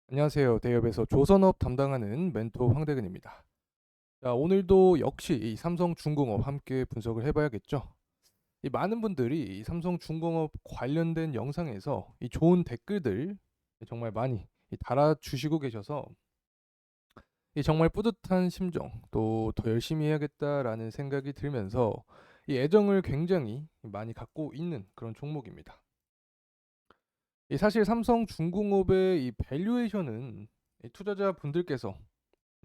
안녕하세요. 대기업에서 조선업 담당하는 멘토 황대근입니다. 자, 오늘도 역시 이 삼성중공업 함께 분석을 해봐야겠죠. 이 많은 분들이 이 삼성중공업 관련된 영상에서 이 좋은 댓글들 정말 많이 달아주시고 계셔서 이 정말 뿌듯한 심정, 또 더 열심히 해야겠다라는 생각이 들면서 이 애정을 굉장히 많이 갖고 있는 그런 종목입니다. 이 사실 삼성중공업의 이 밸류에이션은 이 투자자분들께서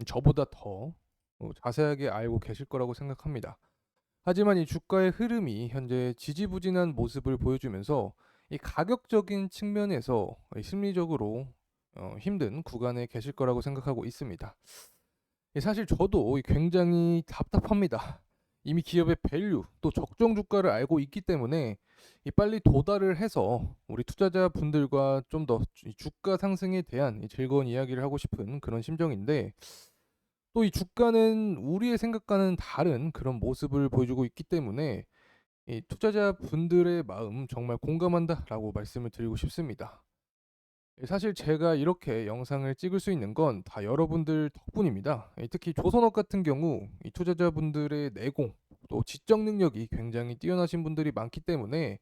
저보다 더 자세하게 알고 계실 거라고 생각합니다. 하지만 이 주가의 흐름이 현재 지지부진한 모습을 보여주면서 이 가격적인 측면에서 심리적으로 힘든 구간에 계실 거라고 생각하고 있습니다. 사실 저도 굉장히 답답합니다. 이미 기업의 밸류 또 적정 주가를 알고 있기 때문에 빨리 도달을 해서 우리 투자자분들과 좀 더 주가 상승에 대한 즐거운 이야기를 하고 싶은 그런 심정인데, 또 이 주가는 우리의 생각과는 다른 그런 모습을 보여주고 있기 때문에 이 투자자분들의 마음 정말 공감한다라고 말씀을 드리고 싶습니다. 사실 제가 이렇게 영상을 찍을 수 있는 건 다 여러분들 덕분입니다. 특히 조선업 같은 경우 이 투자자분들의 내공 또 지적 능력이 굉장히 뛰어나신 분들이 많기 때문에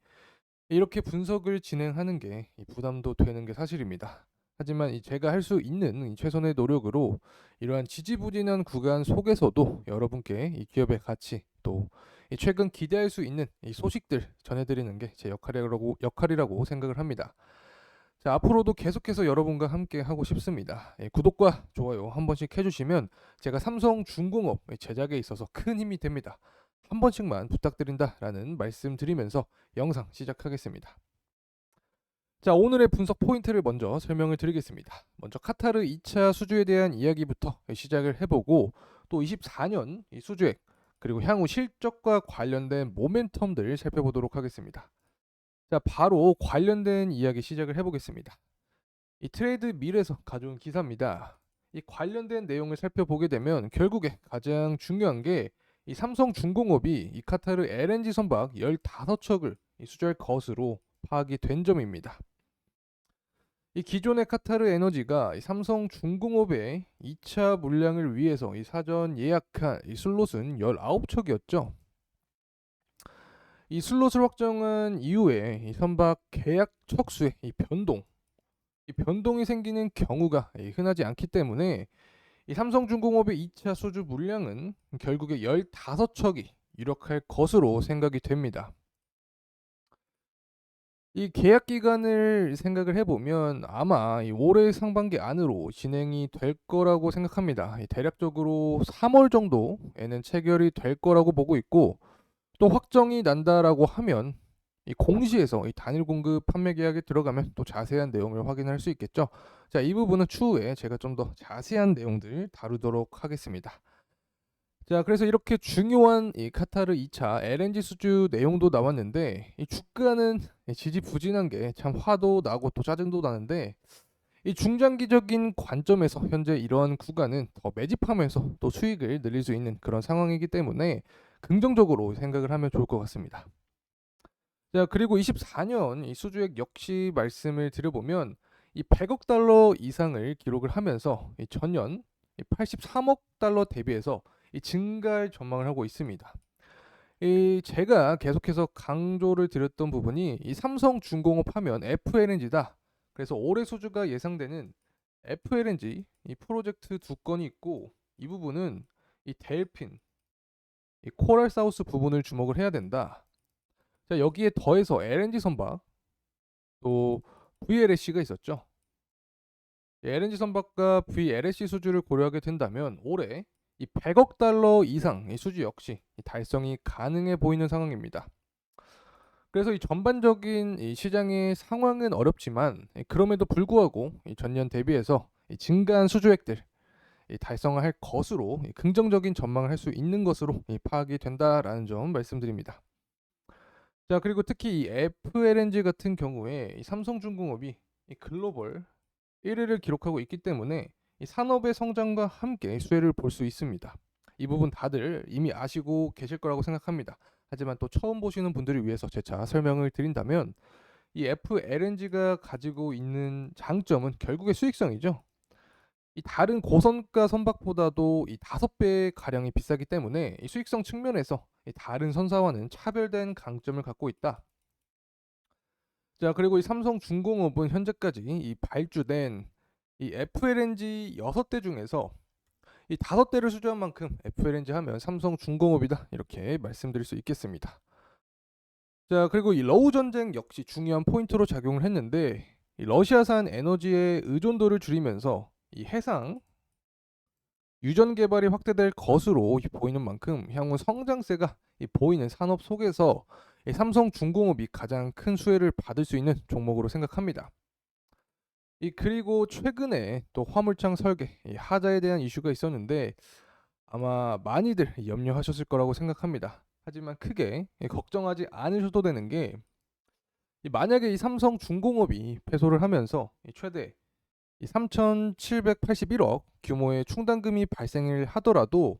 이렇게 분석을 진행하는 게 부담도 되는 게 사실입니다. 하지만 제가 할 수 있는 이 최선의 노력으로 이러한 지지부진한 구간 속에서도 여러분께 이 기업의 가치 또 최근 기대할 수 있는 이 소식들 전해드리는 게 제 역할이라고 생각을 합니다. 자, 앞으로도 계속해서 여러분과 함께 하고 싶습니다. 구독과 좋아요 한 번씩 해주시면 제가 삼성중공업 제작에 있어서 큰 힘이 됩니다. 한 번씩만 부탁드린다라는 말씀 드리면서 영상 시작하겠습니다. 자, 오늘의 분석 포인트를 먼저 설명을 드리겠습니다. 먼저 카타르 2차 수주에 대한 이야기부터 시작을 해보고, 또 24년 이 수주액 그리고 향후 실적과 관련된 모멘텀들 살펴보도록 하겠습니다. 자, 바로 관련된 이야기 시작을 해보겠습니다. 이 트레이드 밀에서 가져온 기사입니다. 이 관련된 내용을 살펴보게 되면 결국에 가장 중요한 게 이 삼성중공업이 이 카타르 LNG 선박 15척을 수주할 것으로 파악이 된 점입니다. 이 기존의 카타르 에너지가 이 삼성중공업의 2차 물량을 위해서 이 사전 예약한 이 슬롯은 19척이었죠. 이 슬롯을 확정한 이후에 이 선박 계약 척수의 이 변동이 생기는 경우가 흔하지 않기 때문에 이 삼성중공업의 2차 수주 물량은 결국에 15척이 유력할 것으로 생각이 됩니다. 이 계약 기간을 생각을 해보면 아마 이 올해 상반기 안으로 진행이 될 거라고 생각합니다. 대략적으로 3월 정도에는 체결이 될 거라고 보고 있고, 또 확정이 난다라고 하면 이 공시에서 이 단일 공급 판매 계약에 들어가면 또 자세한 내용을 확인할 수 있겠죠. 자, 이 부분은 추후에 제가 좀 더 자세한 내용들 다루도록 하겠습니다. 자, 그래서 이렇게 중요한 이 카타르 2차 LNG 수주 내용도 나왔는데, 이 주가는 지지부진한 게 참 화도 나고 또 짜증도 나는데, 이 중장기적인 관점에서 현재 이러한 구간은 더 매집하면서 또 수익을 늘릴 수 있는 그런 상황이기 때문에 긍정적으로 생각을 하면 좋을 것 같습니다. 자, 그리고 24년 이 수주액 역시 말씀을 드려보면 이 100억 달러 이상을 기록을 하면서 이 전년 83억 달러 대비해서 이 증가할 전망을 하고 있습니다. 이 제가 계속해서 강조를 드렸던 부분이 이 삼성중공업 하면 FLNG다. 그래서 올해 수주가 예상되는 FLNG 이 프로젝트 두 건이 있고, 이 부분은 이 델핀, 이 코랄 사우스 부분을 주목을 해야 된다. 자, 여기에 더해서 LNG 선박 또 VLSC가 있었죠. LNG 선박과 VLSC 수주를 고려하게 된다면 올해 이 100억 달러 이상 이 수주 역시 달성이 가능해 보이는 상황입니다. 그래서 이 전반적인 이 시장의 상황은 어렵지만 그럼에도 불구하고 이 전년 대비해서 이 증가한 수주액들 달성을 할 것으로 긍정적인 전망을 할 수 있는 것으로 파악이 된다라는 점 말씀드립니다. 자, 그리고 특히 이 FLNG 같은 경우에 이 삼성중공업이 이 글로벌 1위를 기록하고 있기 때문에 이 산업의 성장과 함께 수혜를 볼 수 있습니다. 이 부분 다들 이미 아시고 계실 거라고 생각합니다. 하지만 또 처음 보시는 분들을 위해서 재차 설명을 드린다면 이 FLNG가 가지고 있는 장점은 결국에 수익성이죠. 이 다른 고선가 선박보다도 이 5배 가량이 비싸기 때문에 이 수익성 측면에서 이 다른 선사와는 차별된 강점을 갖고 있다. 자, 그리고 이 삼성중공업은 현재까지 이 발주된 이 FLNG 6대 중에서 이 5대를 수주한 만큼 FLNG 하면 삼성중공업이다, 이렇게 말씀드릴 수 있겠습니다. 자, 그리고 이 러우 전쟁 역시 중요한 포인트로 작용을 했는데, 이 러시아산 에너지의 의존도를 줄이면서 이 해상 유전 개발이 확대될 것으로 보이는 만큼 향후 성장세가 보이는 산업 속에서 이 삼성중공업이 가장 큰 수혜를 받을 수 있는 종목으로 생각합니다. 그리고 최근에 또 화물창 설계 하자에 대한 이슈가 있었는데, 아마 많이들 염려하셨을 거라고 생각합니다. 하지만 크게 걱정하지 않으셔도 되는 게, 만약에 이 삼성중공업이 패소를 하면서 최대 3,781억 규모의 충당금이 발생을 하더라도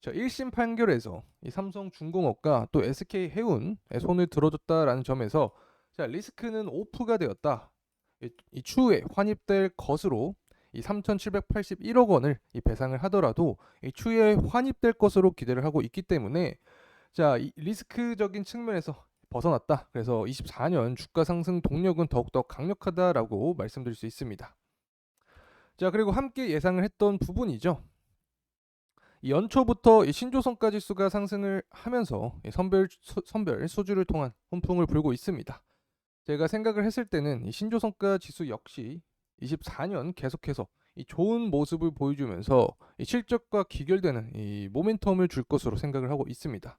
1심 판결에서 이 삼성중공업과 또 SK해운의 손을 들어줬다라는 점에서 리스크는 오프가 되었다. 이 추후에 환입될 것으로 이 3,781억 원을 배상을 하더라도 이 추후에 환입될 것으로 기대를 하고 있기 때문에, 이 리스크적인 측면에서 벗어났다. 그래서 24년 주가 상승 동력은 더욱더 강력하다라고 말씀드릴 수 있습니다. 자, 그리고 함께 예상을 했던 부분이죠. 연초부터 이 신조성가 지수가 상승을 하면서 선별 수주를 통한 훈풍을 불고 있습니다. 제가 생각을 했을 때는 이 신조성가 지수 역시 24년 계속해서 이 좋은 모습을 보여주면서 이 실적과 귀결되는 이 모멘텀을 줄 것으로 생각을 하고 있습니다.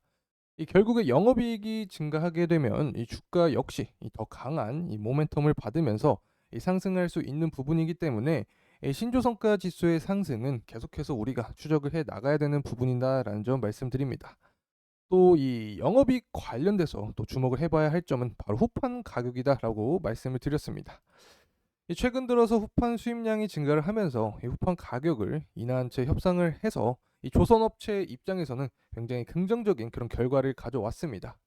결국에 영업이익이 증가하게 되면 이 주가 역시 더 강한 이 모멘텀을 받으면서 상승할 수 있는 부분이기 때문에 신조성가 지수의 상승은 계속해서 우리가 추적을 해 나가야 되는 부분이다라는 점 말씀드립니다. 또 이 영업이익 관련돼서 또 주목을 해봐야 할 점은 바로 후판 가격이다라고 말씀을 드렸습니다. 최근 들어서 후판 수입량이 증가를 하면서 이 후판 가격을 인하한 채 협상을 해서 이 조선업체 입장에서는 굉장히 긍정적인 그런 결과를 가져왔습니다.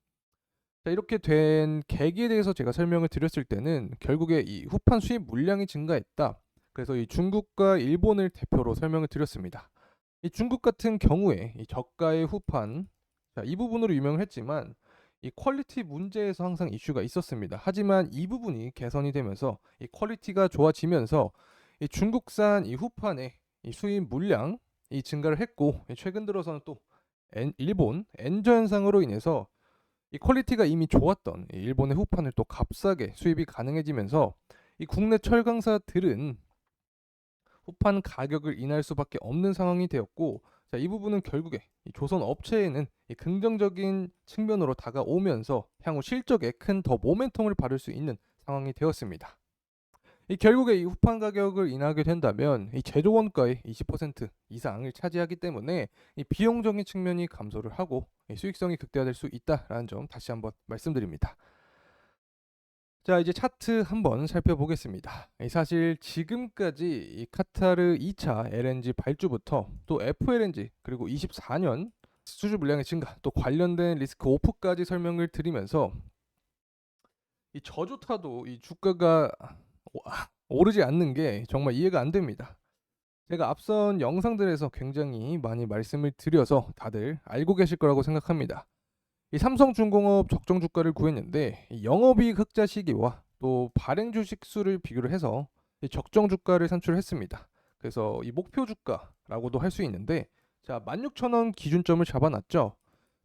자, 이렇게 된 계기에 대해서 제가 설명을 드렸을 때는 결국에 이 후판 수입 물량이 증가했다. 그래서 이 중국과 일본을 대표로 설명을 드렸습니다. 이 중국 같은 경우에 이 저가의 후판, 이 부분으로 유명을 했지만 이 퀄리티 문제에서 항상 이슈가 있었습니다. 하지만 이 부분이 개선이 되면서 이 퀄리티가 좋아지면서 이 중국산 이 후판의 이 수입 물량이 증가를 했고, 최근 들어서는 또 일본 엔저 현상으로 인해서 이 퀄리티가 이미 좋았던 이 일본의 후판을 또 값싸게 수입이 가능해지면서 이 국내 철강사들은 후판 가격을 인하할 수밖에 없는 상황이 되었고, 이 부분은 결국에 이 조선 업체에는 이 긍정적인 측면으로 다가오면서 향후 실적에 큰 더 모멘텀을 받을 수 있는 상황이 되었습니다. 결국에 이 후판 가격을 인하하게 된다면 이 제조 원가의 20% 이상을 차지하기 때문에 이 비용적인 측면이 감소를 하고 이 수익성이 극대화될 수 있다라는 점 다시 한번 말씀드립니다. 자, 이제 차트 한번 살펴보겠습니다. 사실 지금까지 이 카타르 2차 LNG 발주부터 또 FLNG 그리고 24년 수주 물량의 증가 또 관련된 리스크 오프까지 설명을 드리면서 이 저조타도 이 주가가 오르지 않는 게 정말 이해가 안 됩니다. 제가 앞선 영상들에서 굉장히 많이 말씀을 드려서 다들 알고 계실 거라고 생각합니다. 이 삼성중공업 적정 주가를 구했는데 이 영업이익 흑자 시기와 또 발행 주식 수를 비교를 해서 이 적정 주가를 산출했습니다. 그래서 이 목표 주가라고도 할 수 있는데, 자, 16,000원 기준점을 잡아놨죠.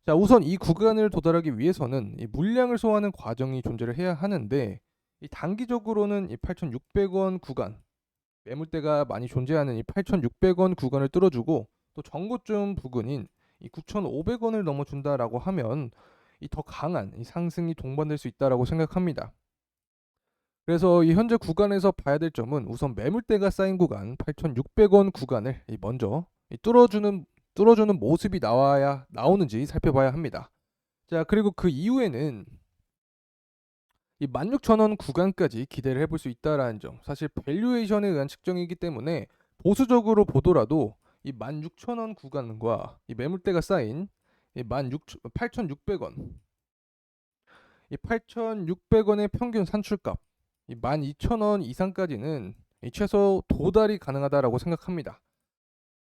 자, 우선 이 구간을 도달하기 위해서는 이 물량을 소화하는 과정이 존재를 해야 하는데, 이 단기적으로는 이 8,600원 구간, 매물대가 많이 존재하는 이 8,600원 구간을 뚫어주고 또 정고점 부근인 이 9,500원을 넘어준다라고 하면 이 더 강한 이 상승이 동반될 수 있다라고 생각합니다. 그래서 이 현재 구간에서 봐야 될 점은 우선 매물대가 쌓인 구간 8,600원 구간을 먼저 뚫어주는 모습이 나오는지 살펴봐야 합니다. 자, 그리고 그 이후에는 이 16,000원 구간까지 기대를 해볼 수 있다라는 점, 사실 밸류에이션에 의한 측정이기 때문에 보수적으로 보더라도 이 16,000원 구간과 이 매물대가 쌓인 이 8,600원, 이 8,600원의 평균 산출값 이 12,000원 이상까지는 최소 도달이 가능하다라고 생각합니다.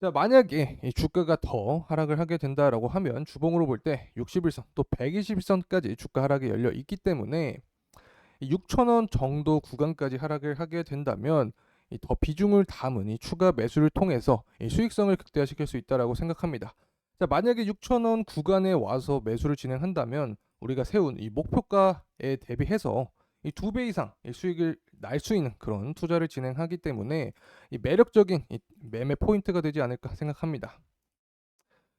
자, 만약에 이 주가가 더 하락을 하게 된다라고 하면 주봉으로 볼 때 60일선 또 120일선까지 주가 하락이 열려 있기 때문에 6,000원 정도 구간까지 하락을 하게 된다면 더 비중을 담은 이 추가 매수를 통해서 이 수익성을 극대화시킬 수 있다라고 생각합니다. 자, 만약에 6,000원 구간에 와서 매수를 진행한다면 우리가 세운 이 목표가에 대비해서 이 2배 이상 이 수익을 날 수 있는 그런 투자를 진행하기 때문에 이 매력적인 이 매매 포인트가 되지 않을까 생각합니다.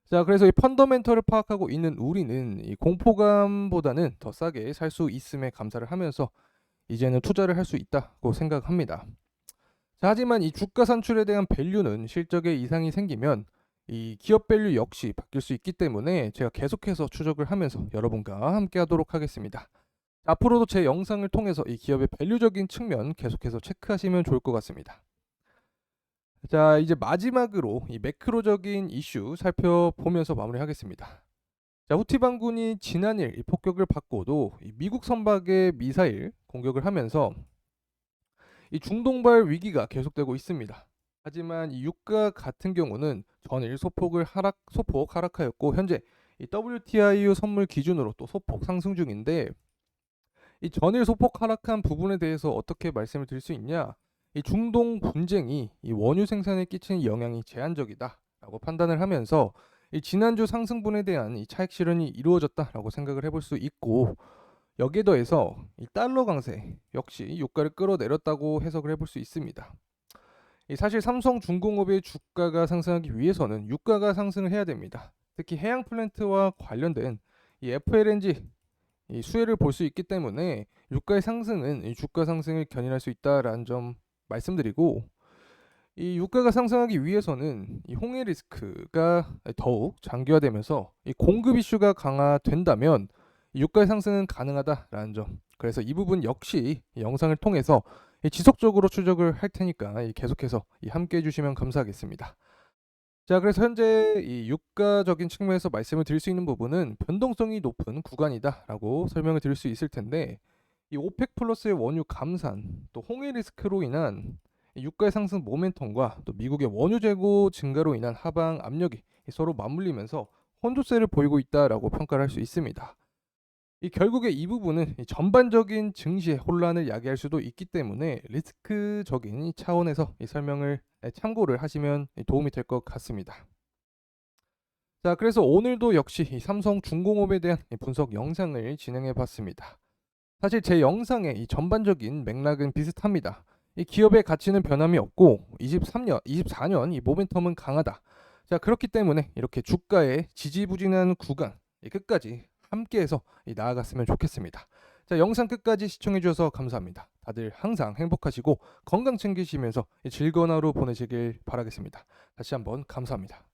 자, 그래서 이 펀더멘털을 파악하고 있는 우리는 이 공포감보다는 더 싸게 살 수 있음에 감사를 하면서 이제는 투자를 할 수 있다고 생각합니다. 자, 하지만 이 주가 산출에 대한 밸류는 실적에 이상이 생기면 이 기업 밸류 역시 바뀔 수 있기 때문에 제가 계속해서 추적을 하면서 여러분과 함께 하도록 하겠습니다. 앞으로도 제 영상을 통해서 이 기업의 밸류적인 측면 계속해서 체크하시면 좋을 것 같습니다. 자, 이제 마지막으로 이 매크로적인 이슈 살펴보면서 마무리하겠습니다. 자, 후티 반군이 지난일 이 폭격을 받고도 이 미국 선박의 미사일 공격을 하면서 이 중동발 위기가 계속되고 있습니다. 하지만 이 유가 같은 경우는 전일 소폭 하락하였고 현재 이 WTIU 선물 기준으로 또 소폭 상승 중인데 이 전일 소폭 하락한 부분에 대해서 어떻게 말씀을 드릴 수 있냐? 이 중동 분쟁이 이 원유 생산에 끼치는 영향이 제한적이다라고 판단을 하면서 이 지난주 상승분에 대한 이 차익 실현이 이루어졌다라고 생각을 해볼 수 있고 여기에 더해서 이 달러 강세 역시 유가를 끌어내렸다고 해석을 해볼 수 있습니다. 이 사실 삼성중공업의 주가가 상승하기 위해서는 유가가 상승을 해야 됩니다. 특히 해양 플랜트와 관련된 이 FLNG 이 수혜를 볼 수 있기 때문에 유가의 상승은 이 주가 상승을 견인할 수 있다라는 점 말씀드리고 이 유가가 상승하기 위해서는 이 홍해 리스크가 더욱 장기화되면서 이 공급 이슈가 강화된다면 이 유가의 상승은 가능하다라는 점. 그래서 이 부분 역시 이 영상을 통해서 이 지속적으로 추적을 할 테니까 이 계속해서 이 함께 해주시면 감사하겠습니다. 자, 그래서 현재 이 유가적인 측면에서 말씀을 드릴 수 있는 부분은 변동성이 높은 구간이다라고 설명을 드릴 수 있을 텐데 이 오펙 플러스의 원유 감산 또 홍해 리스크로 인한 유가의 상승 모멘텀과 또 미국의 원유 재고 증가로 인한 하방 압력이 서로 맞물리면서 혼조세를 보이고 있다라고 평가를 할 수 있습니다. 이 결국에 이 부분은 이 전반적인 증시의 혼란을 야기할 수도 있기 때문에 리스크적인 이 차원에서 이 설명을 참고를 하시면 도움이 될 것 같습니다. 자, 그래서 오늘도 역시 이 삼성중공업에 대한 분석 영상을 진행해 봤습니다. 사실 제 영상의 이 전반적인 맥락은 비슷합니다. 이 기업의 가치는 변함이 없고 24년 이 모멘텀은 강하다. 자, 그렇기 때문에 이렇게 주가의 지지부진한 구간 끝까지 함께해서 나아갔으면 좋겠습니다. 자, 영상 끝까지 시청해 주셔서 감사합니다. 다들 항상 행복하시고 건강 챙기시면서 즐거운 하루 보내시길 바라겠습니다. 다시 한번 감사합니다.